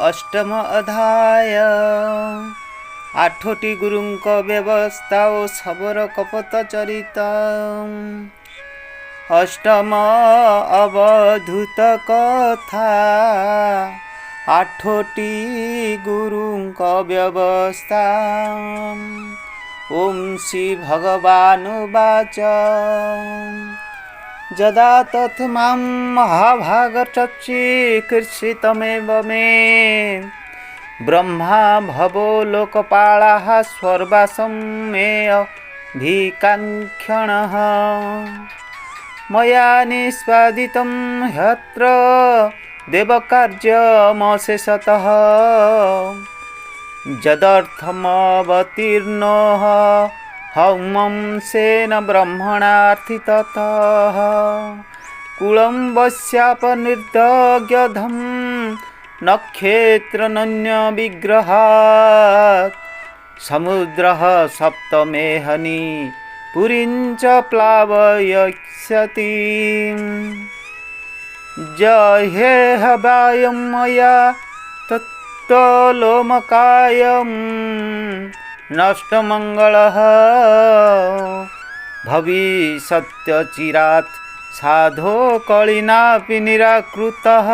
अष्टम अध्याय आठोटी गुरुंक व्यवस्था ओ सबर कपत चरित अष्टम अवधूत कथा आठोटी गुरुंक व्यवस्था ओम श्री भगवानुवाच यदा तथमां महाभागचक्षीकृषितमेव मे ब्रह्मा भवो लोकपालाः स्वर्वासं मे अभिकाङ्क्षणः मया निष्पादितं ह्यत्र देवकार्यमशेषतः यदर्थमवतीर्णः हौमंसेन ब्रह्मणार्थिततः कुलं वश्यापनिर्दग्धं नक्षत्रनन्यविग्रहात् समुद्रः सप्तमेहनी पुरीं च प्लावयिष्यति जहेहवायं मया तत्तलोमकायं नष्टमङ्गलः भविष्यत्यचिरात् साधो कलिनापि निराकृतः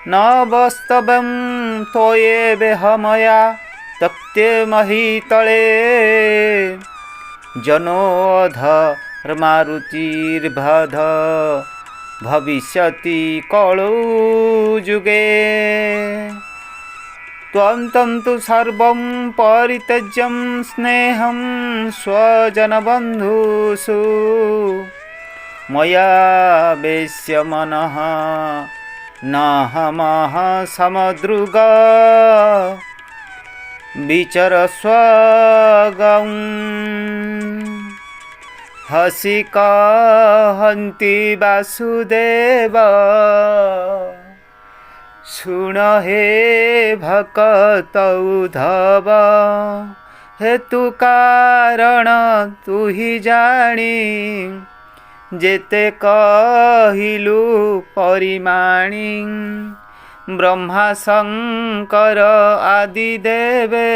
न वास्तवं त्वयेवेह मया तप्ते महीतले जनोऽधर्मारुचिर्बध भविष्यति कलौ युगे त्वं तन्तु सर्वं परित्यज्य स्नेहं स्वजनबन्धुषु मया वेश्य मनः नाहमः समदृग विचरस्वगं हसि कहन्ति वासुदेव सुन हे भक्त उद्धव हेतु कारण तु ही जानी जेते कहिलु परिमाणी ब्रह्मा शंकर आदि देवे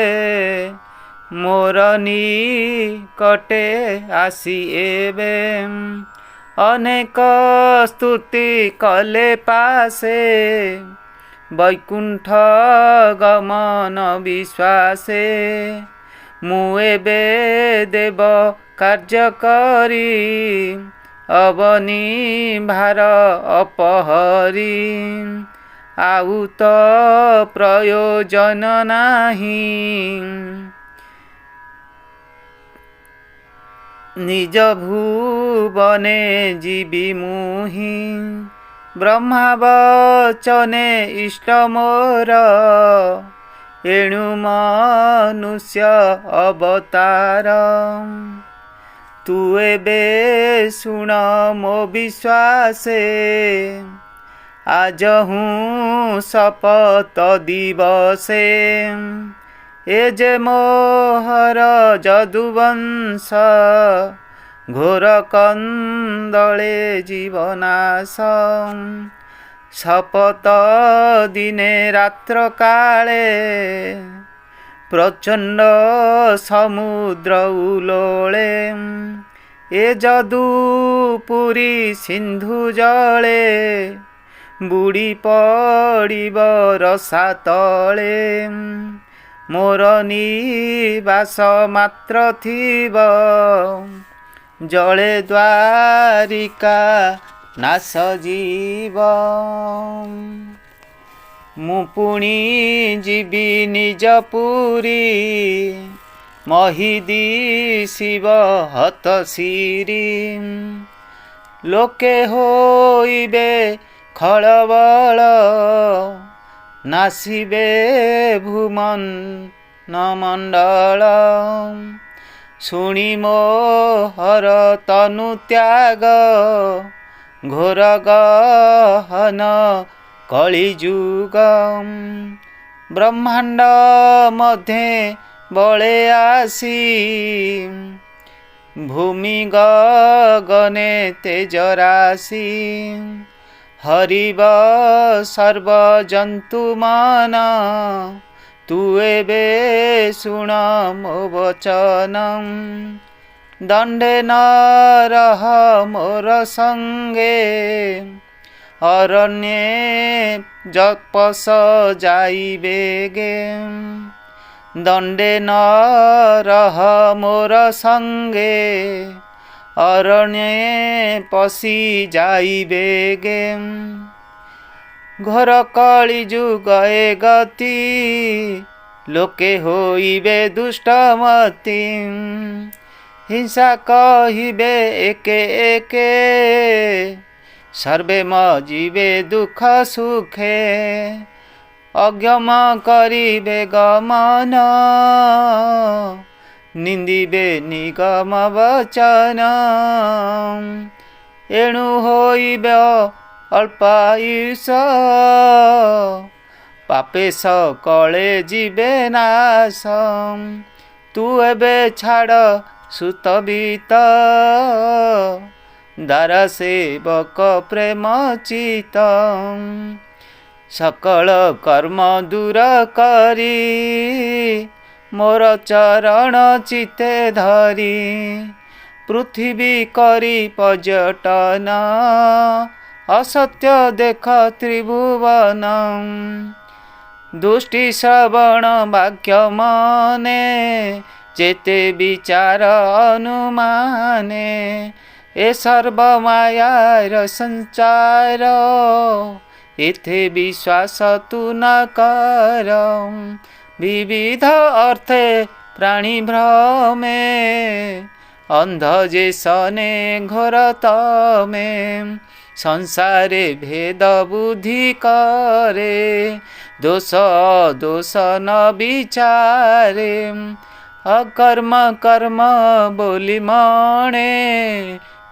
मोर निकटे आसी एवे अनेक स्तुति कले पासे वैकुंठ गमन विश्वासे मुएबे देव कार्य करी अवनी भार अपहरी आउ तो प्रयोजन नाही निज भुवने जीवी मुहि ब्रह्मा वचने इष्ट मोर एणु मनुष्य अवतार तु एबे सुण मो विश्वासे आज हूँ शपथ दिवसे ए जे मोहर जदुवंश घोर कंदले जीवनाश शपथ दिने रात्र काले प्रचंड समुद्र उलोले ए जदुपुरी सिंधु जले बुड़ी पड़िब रसा तले मोर निवास मात्र थिब जले द्वारिका नाश जीव मु पुणी जीवी निज पुरी महिदी शिव हत सिरी लोके होइबे खलबल नासिबे भूमन नमंडल शुणी मोहर तनु त्याग घोर गहन कलिजुग ब्रह्मांड मध्य बले आसी भूमि गगने तेज राशि हरिब सर्वजन्तुमान तू एबे शुण मो वचन दंडे न रह मोर संगे अरण्ये जपस जाइबे गे दंडे न रह मोर संगे अरण्ये पशि जाइबे गे घोर कली जुगए गति लोके होइबे दुष्टमती हिंसा कहिबे एके एके सर्वे मजिबे दुख सुखे अज्ञम करिबे गमन निंदिबे निगम वचन एणु होइबे अल्पायुष पापे सकले जीवे नाश तू एबे छाड़ सुतबित दारा सेवक प्रेम चित सकल कर्म दूर करी मोर चरण चिते धरी पृथ्वी करी पर्यटन असत्य देख त्रिभुवन दुष्टि श्रवण वाक्य मने जेते विचार अनुमाने ए सर्व मायार संचार एथे विश्वास तू न कर विविध अर्थे प्राणी भ्रमे अंध जे सने घोर तमे संसारे भेद बुद्धि करे दोष दोष न विचारे अकर्म कर्म बोली मणे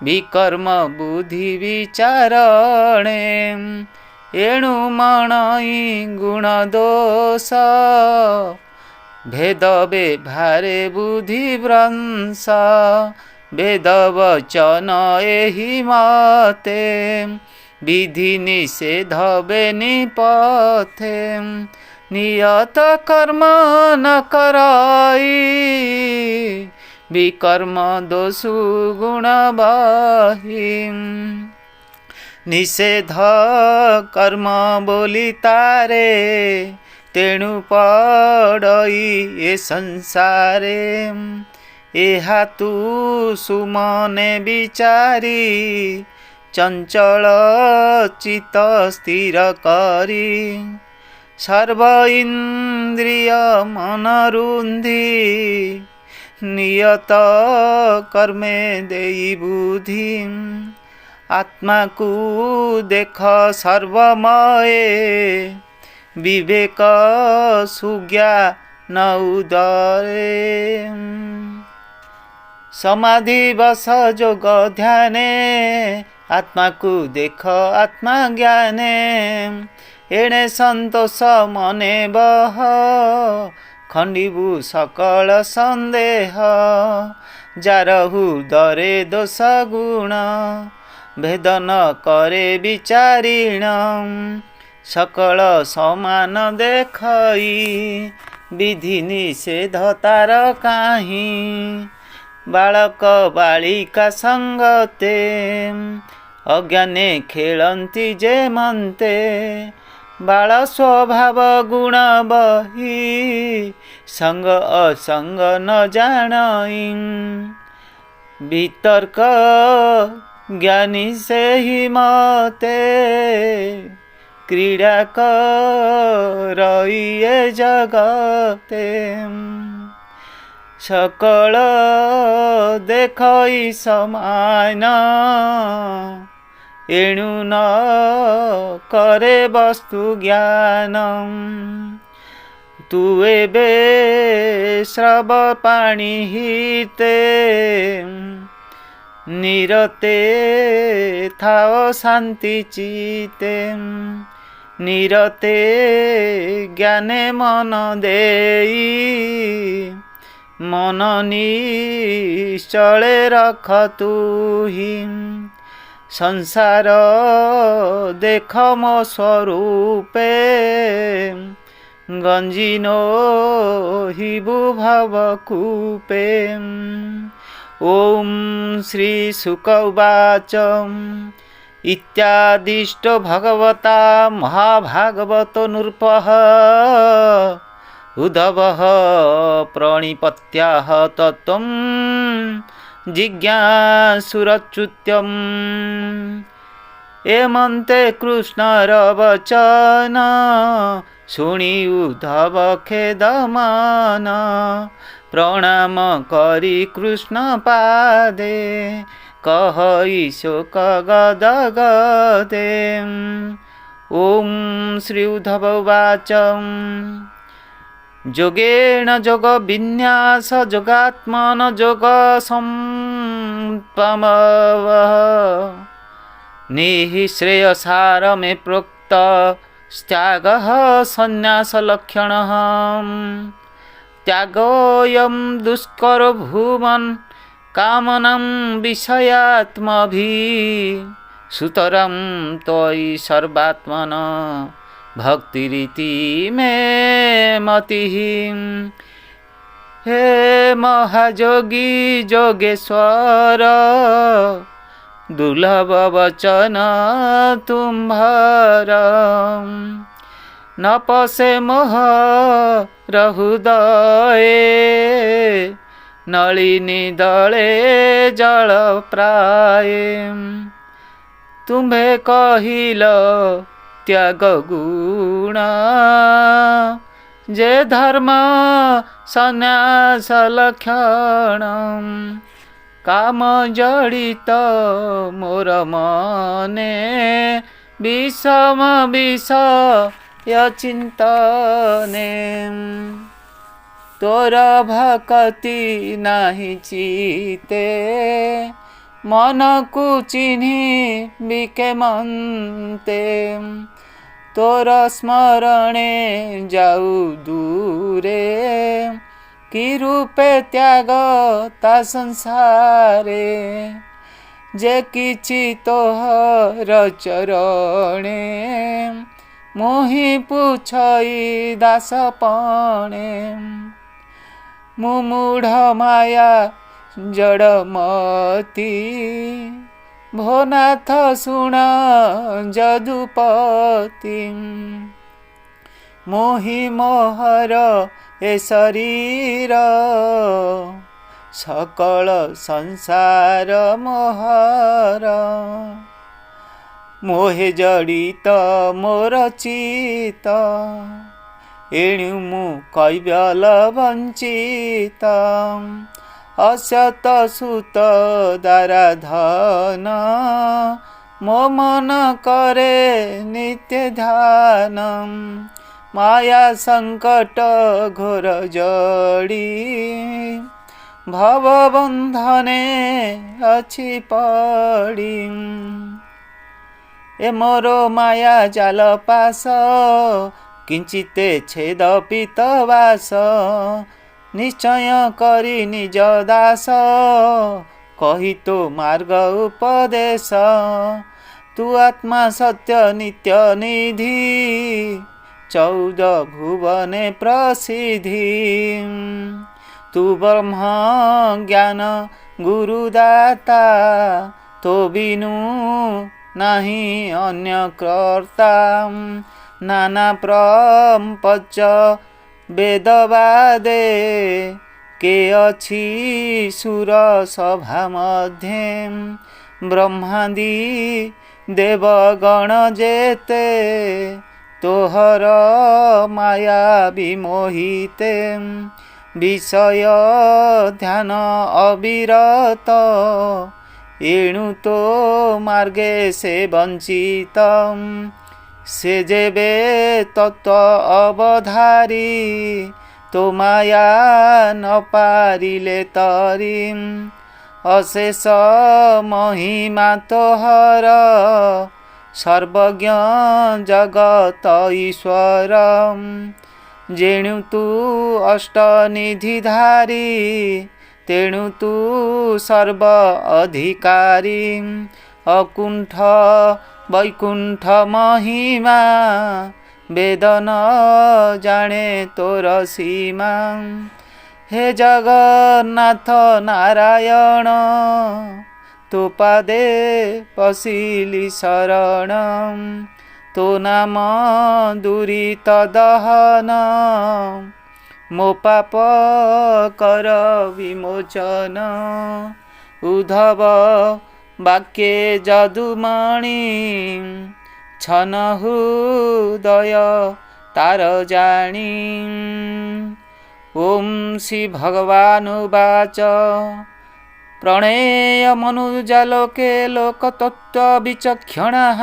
विकर्म बुद्धि विचारणे एणु मणई गुण दोष भेद व्यवहारे बुद्धि भ्रंश वेद वचन एहि मते विधि निषेध बेनिपथे नियत कर्म न कराई विकर्म दोषु गुण बाही निषेध कर्म बोली तारे तेणु पड़ई ए संसारे एहा तू सुमने विचारी चंचल चित स्थिर करी सर्व इंद्रिय मन रुंधी नियत कर्मे देई बुद्धि आत्मा को देख सर्वमये विवेक सुज्ञा न उदरे समाधि बस जोग ध्याने आत्मा को देख आत्मा ज्ञाने एणे संतोष मने बह खंडिबु सकल संदेह जार हृदरे दोष गुण भेदन करे विचारिण सकल समान देखई विधि निषेध तार काहि बालक बालिका संगते अज्ञाने खेलंती जे मनते बाल स्वभाव गुण बही संग असंग न जानई वितर्क ज्ञानी से ही मते क्रीड़ा करइए जगते सकल देखई समान एणु न करे वस्तु ज्ञान तू एबे श्रव पाणी हिते निरते थाओ शांति चिते निरते ज्ञाने मन देई मन निश्चले रख तू ही संसार देख मो स्वरूपे गंजिनो हिबु भवकूपे। ओम श्री शुक उवाच इत्यादिष्टो भगवता महाभागवत नृपः उद्धवः प्रणिपत्याह तत्त्वं जिज्ञासुरच्युत्यम्। एमन्ते कृष्णर वचन शुणी उद्धव खेदमान प्रणाम करी कृष्ण पादे कहई शोक गद गदे। ओम श्री उद्धव उवाच योगेण जोग विन्यास योगात्मन जोग संपमव निःश्रेयसार मे प्रोक्त त्यागः संन्यास लक्षणः। त्यागोऽयं दुष्कर भुवन् कामनं विषयात्मभिः सुतरां त्वयि सर्वात्मन भक्तिरिति मे मतिः। हे महायोगी जोगेश्वर दुर्लभ वचन तुम्हारा न पसे मोह हृदये नलिनी दले जल प्राय। तुम्हे कहिल त्याग गुण जे धर्म संन्यास लक्षण। काम जड़ित मोर मने विषम विषय चिंतने। तोर भक्ति नाही चिते मन को चिन्हि बिके मनते। तोर स्मरणे जाऊ दूरे कि रूपे त्याग ता संसारे। जे किछि तोहर चरणे मोहि पुछई दासपणे। मुमूढ़ माया जड़मती भोनाथ सुण जदुपति। मोहि मोहर ए शरीर सकल संसार मोहर। मोहे जड़ित मोर चित एणु मु कैवल वंचित। असत सुत दाराधन मो मन करे नित्य ध्यान। माया संकट घोर जड़ी भव बंधने अछि पड़ी। ए मोरो माया जाल पास किंचिते छेद पीतवास। निश्चय करी निज दास कही तो मार्ग उपदेश। तू आत्मा सत्य नित्य निधि 14 भुवने प्रसिद्धि। तू ब्रह्म ज्ञान गुरुदाता तो बिनु नहीं अन्य कर्ता। नाना प्रपंच वेदवादे के अछि सुर सभा मध्ये। ब्रह्मादि देवगण जेते तोहर माया विमोहिते। विषय ध्यान अविरत एणु तो मार्गे से वंचित। से जेबे तत्व अवधारी तो माया न पारिले तरी। अशेष महिमा तोहर सर्वज्ञ जगत ईश्वर। जेणु तू अष्टनिधिधारी तेणु तू सर्व अधिकारी। अकुण्ठ वैकुण्ठ महिमा वेदन जाने तोर सीमा। हे जगन्नाथ नारायण तो पादे पशिली शरण। तो नाम दुरित दहन मो पाप कर विमोचन। उद्धव वाक्ये जदुमणि छन हृदय तार जानी। ओम श्री भगवानुवाच प्रणेय मनुजालोके लोकतत्त्व विचक्षणाः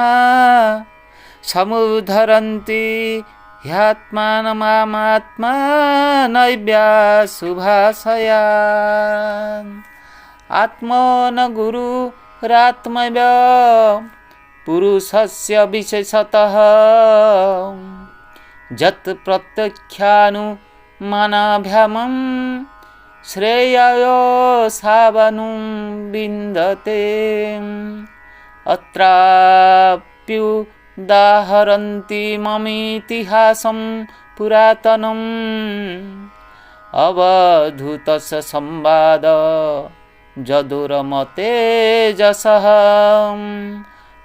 समुद्धरन्ति ह्यात्मानमात्मानैव्या शुभाशया। आत्मन गुरुरात्मैव पुरुषस्य विशेषतः यत् प्रत्यक्षानुमानाभ्यामं श्रेयाय सावनु विन्दते। अत्राप्युदाहरन्ति ममितिहासं पुरातनम् अवधूतस्य संवाद जदुरमते जसः।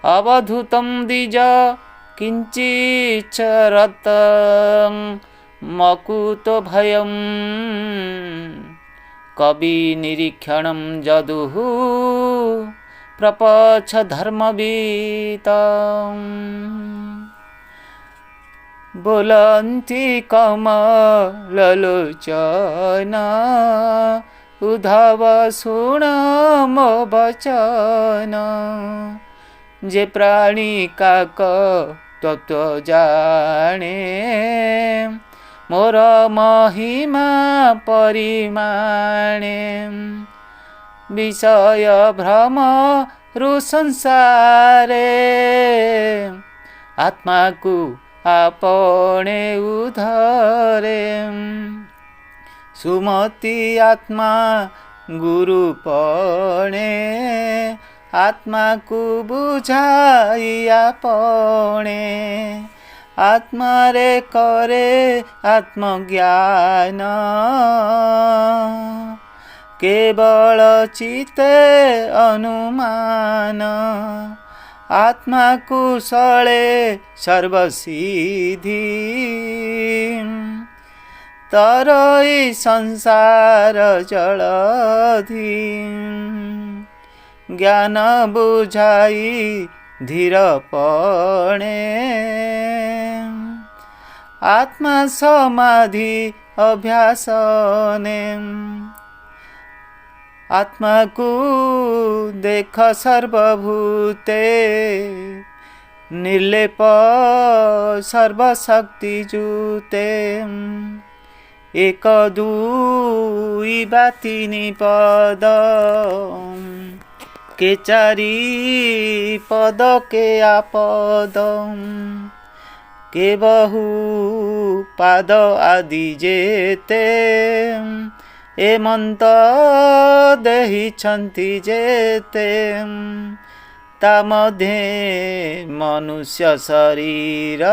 अवधूतं द्विज किञ्चिच्चरत् मकुतो भयं कवि निरीक्षणं जदुः प्रपच्छ धर्मवीत। बोलन्ति कमललोचन उद्धव सुण मो वचन। जे प्राणी काक तत्व जाने मोर महिमा परिमाणे। विषय भ्रम रु संसारे आत्मा को आपणे उधरे। सुमति आत्मा गुरु पणे आत्मा को बुझाई आपणे। आत्मा रे करे आत्मज्ञान केवल चित्ते अनुमान। आत्मा कुशले सर्वसिद्धि तरई संसार जलधि। ज्ञान बुझाई धीर पणे आत्मा समाधि अभ्यासने। आत्मा को देख सर्वभूते निर्लेप सर्वशक्ति जूते। एक दुई बा तीनि पद के चारि पद के आपद के बहु पाद आदि जेते। एमंत देहिछन्ति जेते ता मध्ये मनुष्य शरीर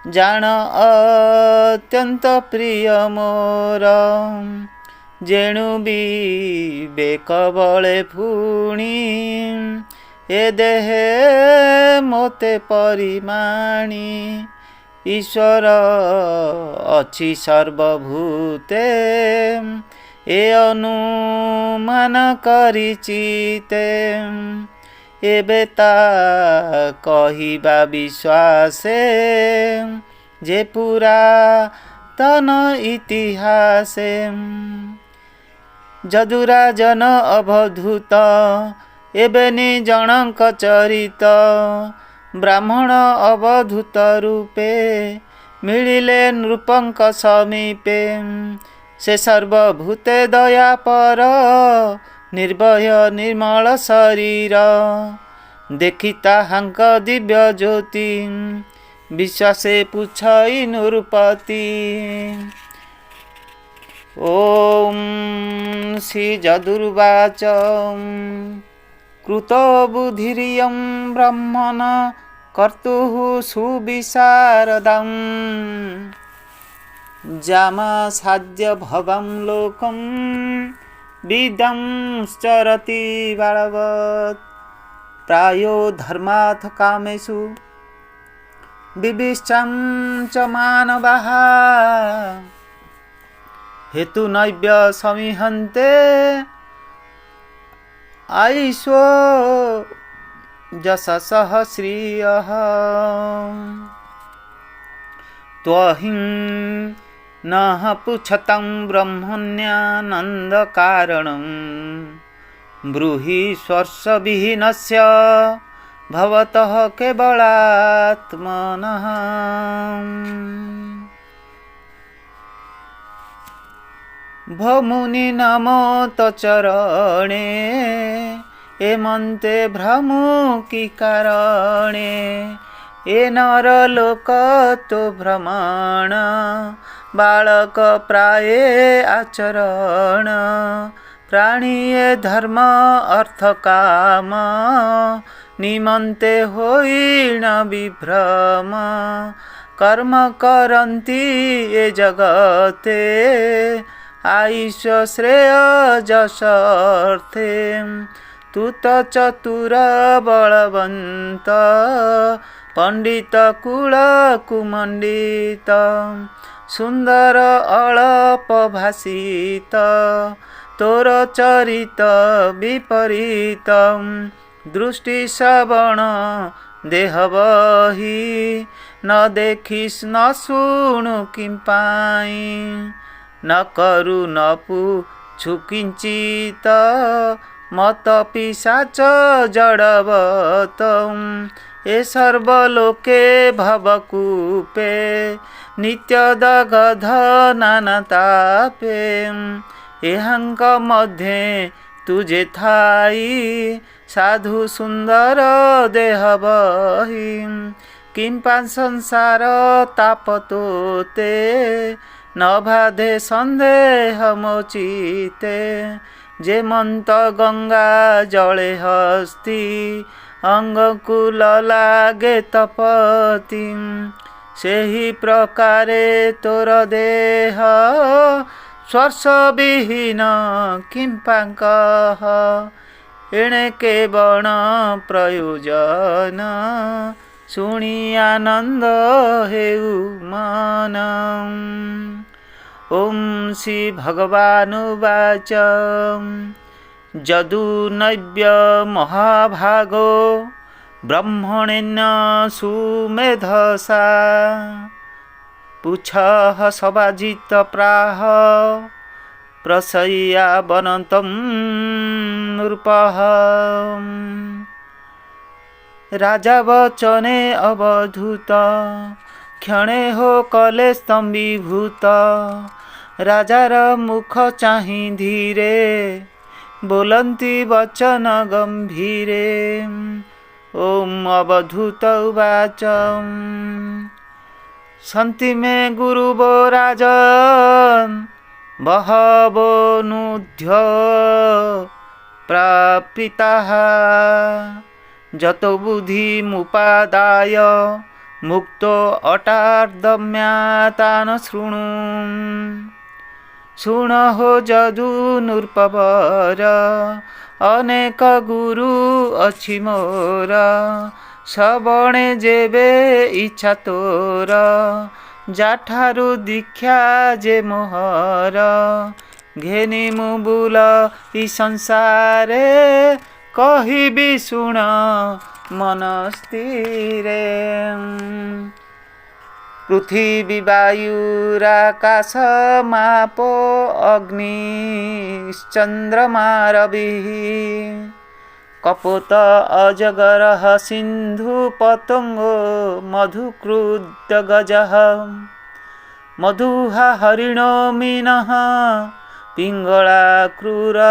जान अत्यंत प्रिय मोर। जेणु विवेक बळे फुणी ए देहे मोते परिमाणी। ईश्वर अछि सर्वभूते ए अनुमान करिचिते। एबेता कहिबा विश्वासे जे पुरातन इतिहासे। जदुराजन अवधूत एबेनि जनक चरित। ब्राह्मण अवधूत रूपे मिलिले नृपंक समीपे। से सर्वभूते दया पर निर्भय निर्मल शरीर। देखि ताहांक दिव्य ज्योति विश्वासे पुछई नृपति। ओम श्री जदुर्वाच कृतबुद्धिरियं ब्रह्मण कर्तुः सुविशारदम् जामासाद्य भवं लोकं विदंश्चरति बालवत् प्रायो धर्मार्थ कामेषु विविष्टं च मानवाः हेतुनैव्य समिहन्ते आयुषो यशसः श्रियः त्वहिं नः पुच्छतं ब्रह्मण्यानन्दकारणं ब्रूहि स्वर्शविहीनस्य भवतः केवलात्मनः भमुनि नमो तचरणे एमन्ते भ्रमुकी कारणे ए नरलोक तो भ्रमण बालक प्राये आचरण प्राणीये धर्म अर्थ काम निमन्ते होइन विभ्रम कर्म करन्ति ये जगते आयुष श्रेय जसर्थे तू त चतुर बलवन्त पंडित कुल कुमंडित सुंदर अळप भाषित तोर चरित विपरीत दृष्टि श्रवण देहबही न देखिस न शुणु किं पाई न करु न पूछु किंचित मत पिशाच जड़वत ए सर्वलोके भवकूपे नित्य दगध नानतापे एहंक मध्ये तुझे थाई साधु सुंदर देह बही किंपा संसार तापतोते न बाधे संदेह मोचिते जे मंत गंगा जले हस्ती अंगकुल लागे तपति सेही प्रकारे तोर देह स्पर्श विहीन किंपाकः एणे केवल प्रयोजन शुणी आनंद हेउ मन। ओम श्री भगवानुवाच जदु नैव्य महाभागो ब्रह्मणेन सुमेधसा पुच्छः सवाजित प्राह प्रसय्या वनतं नृपः राजा वचने अवधूत क्षणे हो कले स्तंभीभूत राजार मुख चाहि धीरे बोलन्ति वचन गंभीरे। ओम अवधूत उवाच सन्ति मे गुरुवो राजन् बहवो नुध्य प्रापिताः जतो बुद्धिमुपादाय मुक्तो अटार्दम्यातान शृणु शृणो जदु नृपवर अनेक गुरु अछि मोर सबणे जेबे इच्छा तोर जाठारु दीक्षा जे मोहर घेनी मु बुल ई संसारे कहिबी शुण मन स्थिरे पृथ्वी वायुराकाश मापो अग्निश्चन्द्रमा रविः कपोत अजगरः सिन्धु पतंगो मधुकृत गजः मधुहा हरिणो मीनः पिंगला क्रूरर्भकः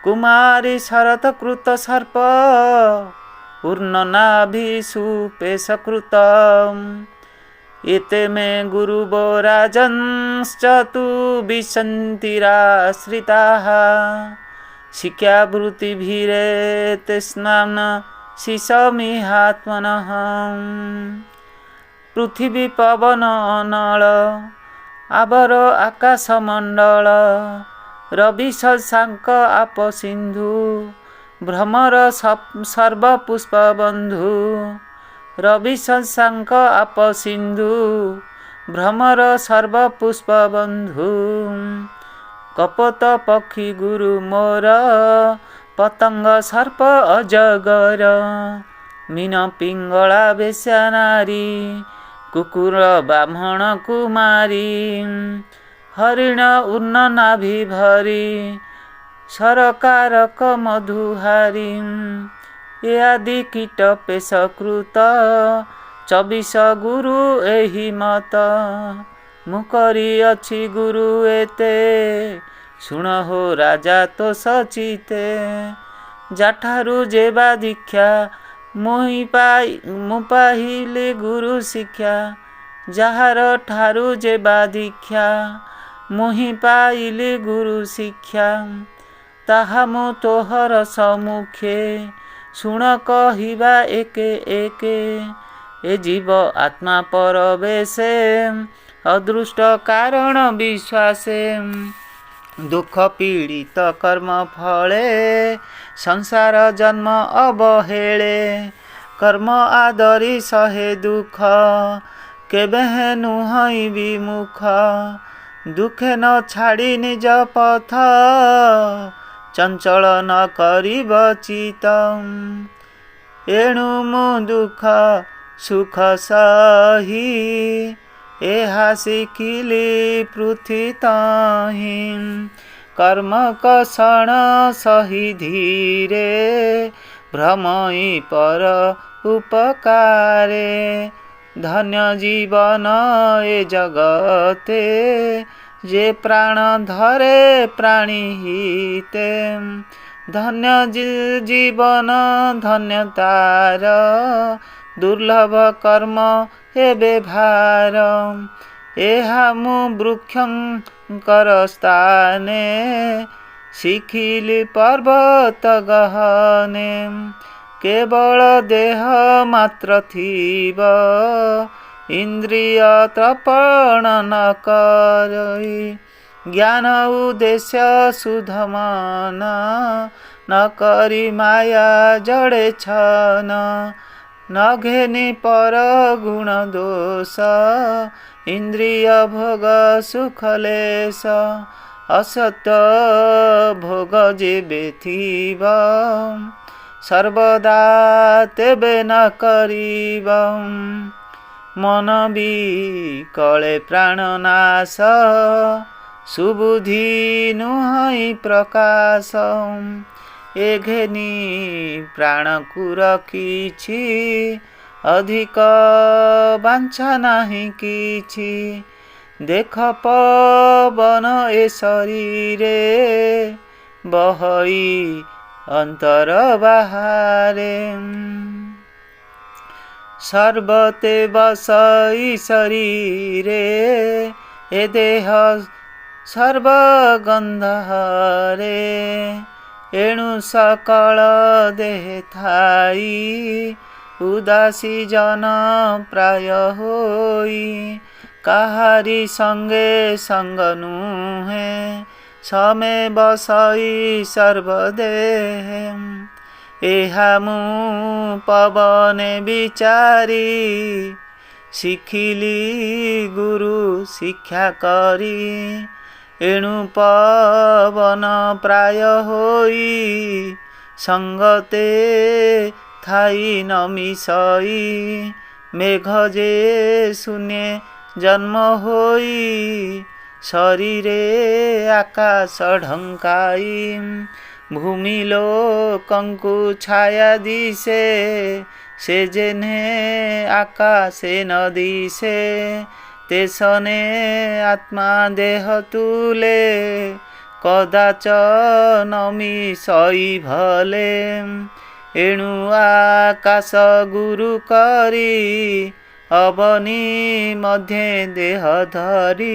कुमारी शरतकृत सर्प ऊर्णनाभिषुपेशकृत एते मे गुरुवराजंश्च तु विसन्तिराश्रिताः शिक्षावृत्तिभिरेतेष्णां शिशमिहात्मनः पृथिवी पवन नल आवर आकाशमण्डल रवि शशांक आप सिंधु भ्रमर सर्वपुष्पबन्धु रवि शशांक आप सिंधु भ्रमर सर्वपुष्पबन्धु कपत पक्षी गुरु मोर पतंग सर्प अजगर मीन पिंगला बेश्या नारी कुकुर ब्राह्मण कुमारी हरिण उन्न नाभि भरी सरकारक मधुहारी ए आदि कीट पेशकृत 24 गुरु एहि मत मुकरी अछि गुरु एते शुण हो राजा तो सचिते जाठारु जेबा दीक्षा मु पाहिले गुरु शिक्षा ଯାହାର ଠାରୁ ଯେବା ଦୀକ୍ଷା ମୁହିଁ ପାଇଲି ଗୁରୁ ଶିକ୍ଷା ତାହା ମୁଁ ତୋହର ସମ୍ମୁଖେ ଶୁଣ କହିବା ଏକେ ଏକେ ଏ ଜୀବ ଆତ୍ମା ପରବେଶେ ଅଦୃଷ୍ଟ କାରଣ ବିଶ୍ୱାସେ ଦୁଃଖ ପୀଡ଼ିତ କର୍ମ ଫଳେ ସଂସାର ଜନ୍ମ ଅବହେଳେ କର୍ମ ଆଦରି ସହେ ଦୁଃଖ କେବେ ନୁହଁ ବିମୁଖ ଦୁଃଖେ ନ ଛାଡ଼ି ନିଜ ପଥ ଚଞ୍ଚଳ ନ କରିବ ଚିତ ଏଣୁ ମୁଁ ଦୁଃଖ ସୁଖ ସହି ଏହା ଶିଖିଲି ପୃଥି ତହିଁ କର୍ମ କଷଣ ସହି ଧୀରେ ଭ୍ରମଇ ପର ଉପକାରେ धन्य जीवन ए जगते जे प्राण धरे प्राणी हिते धन्य जीवन धन्य तार दुर्लभ कर्म एबे भार एहा मु वृक्षंकर स्थाने शिखिली पर्वत गहने केवल देह मात्र थीब इंद्रिय तर्पण न करई ज्ञान उद्देश्य शुद्ध मन न करी माया जड़े छन न घेनी पर गुण दोष इंद्रिय भोग सुख लेश असत्य भोग जेबे थीब सर्वदा तेबे न करीब मन विकले प्राण नाश सुबुद्धि नुहई प्रकाश ए घेनी प्राण को रखिछि अधिक बांछा नाही किछि देख पवन ए शरीरे बहई अंतर बाहारे सर्वते बसई शरीरे ए देह सर्वगंधरे एणु सकल देह थाई उदासी जन प्राय होई काहारी संगे संग नुहे समे बसई सर्वदेह एहा मु पवने विचारी शिखिली गुरु शिक्षा करी एणु पवन प्राय होई संगते थाई न मिसई मेघ जे शून्य जन्म होई शरीरे आकाश ढंकाई भूमि लोकंकु छाया दिसे से जेने आकाशे न दिसे तेसने आत्मा देह तुले कदाच नमी सई भले एणु आकाश गुरु करी ଅବନୀ ମଧ୍ୟେ ଦେହ ଧରି